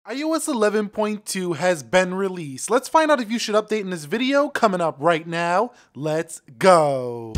iOS 11.2 has been released. Let's find out if you should update in this video coming up right now. Let's go.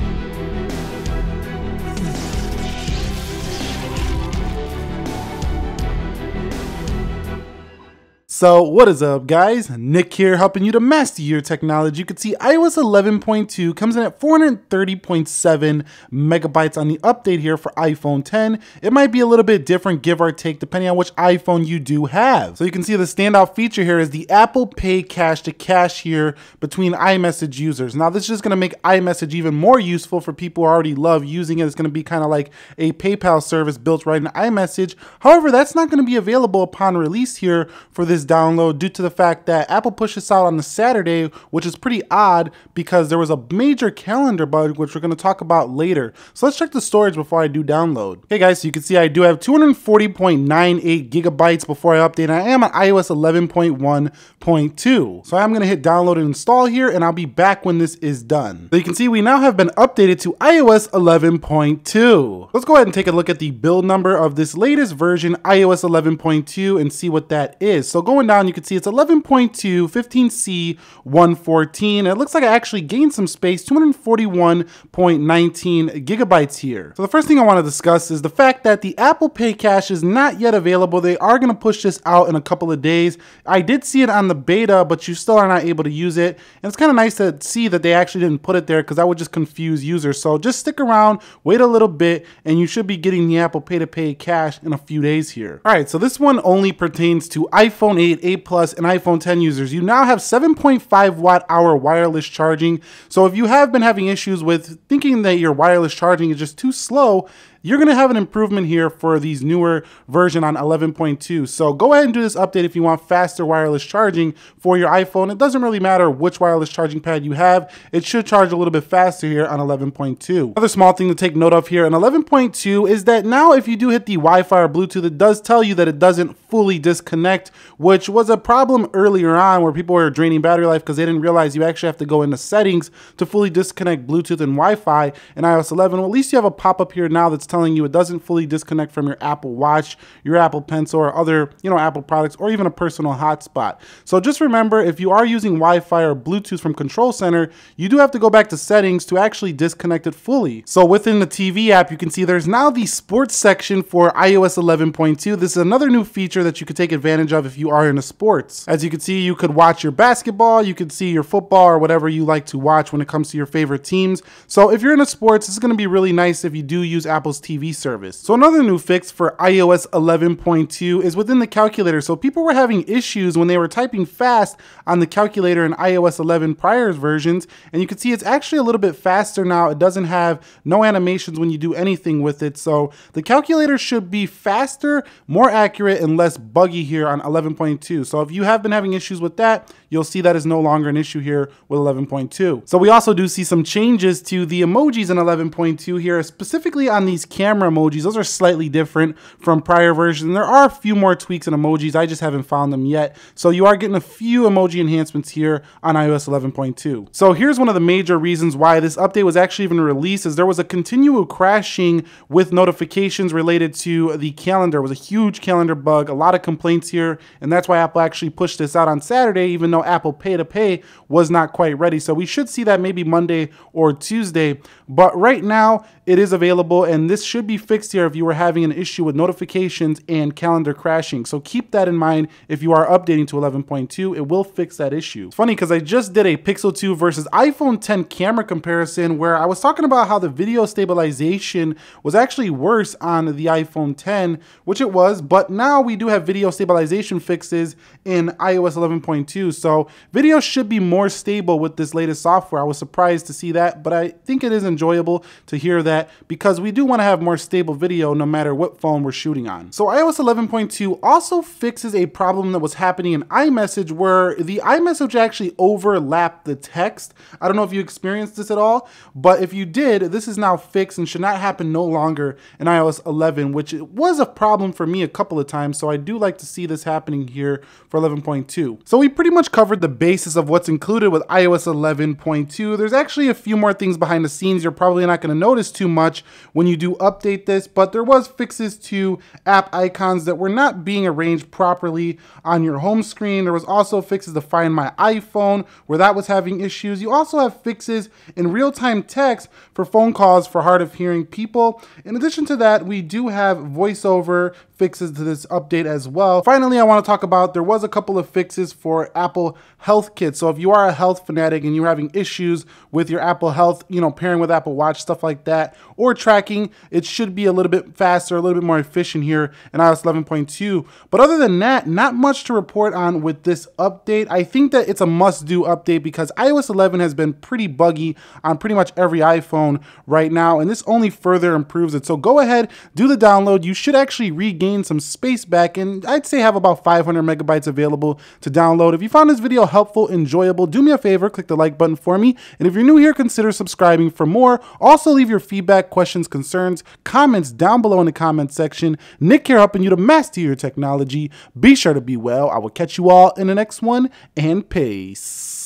So what is up guys, Nick here helping you to master your technology. You can see iOS 11.2 comes in at 430.7 megabytes on the update here for iPhone 10. It might be a little bit different give or take depending on which iPhone you do have. So you can see the standout feature here is the Apple Pay cash to cash here between iMessage users. Now this is just going to make iMessage even more useful for people who already love using it. It's going to be kind of like a PayPal service built right in iMessage. However, that's not going to be available upon release here for this download due to the fact that Apple pushed this out on the Saturday, which is pretty odd because there was a major calendar bug, which we're going to talk about later. So let's check the storage before I do download. Okay guys, so you can see I do have 240.98 gigabytes before I update. I am on iOS 11.1.2. So I'm going to hit download and install here, and I'll be back when this is done. So you can see we now have been updated to iOS 11.2. Let's go ahead and take a look at the build number of this latest version, iOS 11.2, and see what that is. So going down, you can see it's 11.2, 15C, 114. It looks like I actually gained some space, 241.19 gigabytes here. So the first thing I want to discuss is the fact that the Apple Pay cache is not yet available. They are going to push this out in a couple of days. I did see it on the beta, but you still are not able to use it. And it's kind of nice to see that they actually didn't put it there because that would just confuse users. So just stick around, wait a little bit, and you should be getting the Apple Pay to Pay cache in a few days here. All right, so this one only pertains to iPhone 8, 8 Plus, and iPhone 10 users. You now have 7.5 watt-hour wireless charging. So if you have been having issues with thinking that your wireless charging is just too slow, you're going to have an improvement here for these newer version on 11.2. So go ahead and do this update if you want faster wireless charging for your iPhone. It doesn't really matter which wireless charging pad you have. It should charge a little bit faster here on 11.2. Another small thing to take note of here on 11.2 is that now if you do hit the Wi-Fi or Bluetooth, it does tell you that it doesn't fully disconnect, which was a problem earlier on where people were draining battery life because they didn't realize you actually have to go into settings to fully disconnect Bluetooth and Wi-Fi in iOS 11. Well, at least you have a pop-up here now that's telling you it doesn't fully disconnect from your Apple Watch, your Apple Pencil, or other, Apple products, or even a personal hotspot. So just remember, if you are using Wi-Fi or Bluetooth from Control Center, you do have to go back to settings to actually disconnect it fully. So within the TV app, you can see there's now the sports section for iOS 11.2. This is another new feature that you could take advantage of if you are into sports. As you can see, you could watch your basketball, you could see your football, or whatever you like to watch when it comes to your favorite teams. So if you're into sports, this is going to be really nice if you do use Apple's TV service. So another new fix for iOS 11.2 is within the calculator. So people were having issues when they were typing fast on the calculator in iOS 11 prior versions, and you can see it's actually a little bit faster now. It doesn't have no animations when you do anything with it. So the calculator should be faster, more accurate, and less buggy here on 11.2. So if you have been having issues with that, you'll see that is no longer an issue here with 11.2. So we also do see some changes to the emojis in 11.2 here, specifically on these camera emojis. Those are slightly different from prior versions. There are a few more tweaks in emojis. I just haven't found them yet. So you are getting a few emoji enhancements here on iOS 11.2. So here's one of the major reasons why this update was actually even released is there was a continual crashing with notifications related to the calendar. It was a huge calendar bug, a lot of complaints here, and that's why Apple actually pushed this out on Saturday, even though Apple Pay to Pay was not quite ready. So we should see that maybe Monday or Tuesday, but right now it is available, and this should be fixed here if you were having an issue with notifications and calendar crashing. So keep that in mind if you are updating to 11.2. It will fix that issue. It's funny because I just did a Pixel 2 versus iPhone 10 camera comparison where I was talking about how the video stabilization was actually worse on the iPhone 10, which it was, but now we do have video stabilization fixes in iOS 11.2. So video should be more stable with this latest software. I was surprised to see that, but I think it is enjoyable to hear that because we do want to have more stable video no matter what phone we're shooting on. So iOS 11.2 also fixes a problem that was happening in iMessage where the iMessage actually overlapped the text. I don't know if you experienced this at all, but if you did, this is now fixed and should not happen no longer in iOS 11, which was a problem for me a couple of times. So I do like to see this happening here for 11.2. So we pretty much covered the basis of what's included with iOS 11.2. There's actually a few more things behind the scenes you're probably not going to notice too much when you do update this, but there was fixes to app icons that were not being arranged properly on your home screen. There was also fixes to Find My iPhone where that was having issues. You also have fixes in real-time text for phone calls for hard of hearing people. In addition to that, we do have voiceover fixes to this update as well. Finally, I want to talk about there was a couple of fixes for Apple Health Kit. So if you are a health fanatic and you're having issues with your Apple Health, pairing with Apple Watch, stuff like that, or tracking, it should be a little bit faster, a little bit more efficient here in iOS 11.2. But other than that, not much to report on with this update. I think that it's a must-do update because iOS 11 has been pretty buggy on pretty much every iPhone right now, and this only further improves it. So go ahead, do the download. You should actually regain some space back, and I'd say have about 500 megabytes available to download. If you found this video helpful, enjoyable, do me a favor, click the like button for me. And if you're new here, consider subscribing for more. Also leave your feedback, questions, concerns, comments down below in the comment section. Nick here helping you to master your technology. Be sure to be well. I will catch you all in the next one, and peace.